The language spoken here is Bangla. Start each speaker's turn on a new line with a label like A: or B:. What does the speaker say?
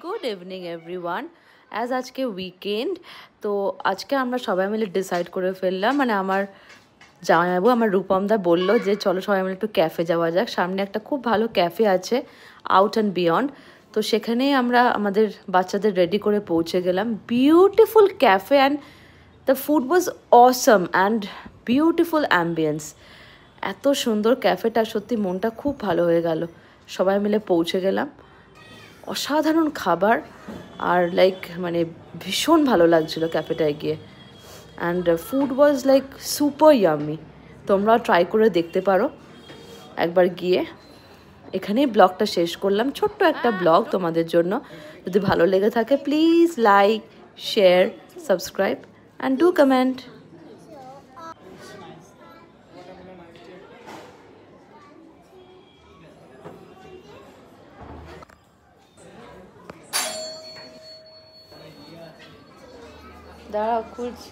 A: Good evening everyone. অ্যাজ আজকে উইকেন্ড, তো আজকে আমরা সবাই মিলে ডিসাইড করে ফেললাম, মানে আমার জামাইবাবু আমার রূপমদা বললো যে চলো সবাই মিলে একটু ক্যাফে যাওয়া যাক। সামনে একটা খুব ভালো ক্যাফে আছে, আউট অ্যান্ড বিয়ন্ড। তো সেখানেই আমরা আমাদের বাচ্চাদের রেডি করে পৌঁছে গেলাম। Beautiful cafe and the food was Assam and beautiful ambience. এত সুন্দর ক্যাফেটা, সত্যি মনটা খুব ভালো হয়ে গেল। সবাই মিলে পৌঁছে গেলাম, অসাধারণ খাবার আর মানে ভীষণ ভালো লাগছিলো ক্যাফেটায় গিয়ে। And food was super yummy. তোমরা ট্রাই করে দেখতে পারো একবার গিয়ে। এখানেই ব্লগটা শেষ করলাম, ছোট্ট একটা ব্লগ তোমাদের জন্য। যদি ভালো লেগে থাকে please like, share, subscribe and do comment. দাঁড়াও খুলছি।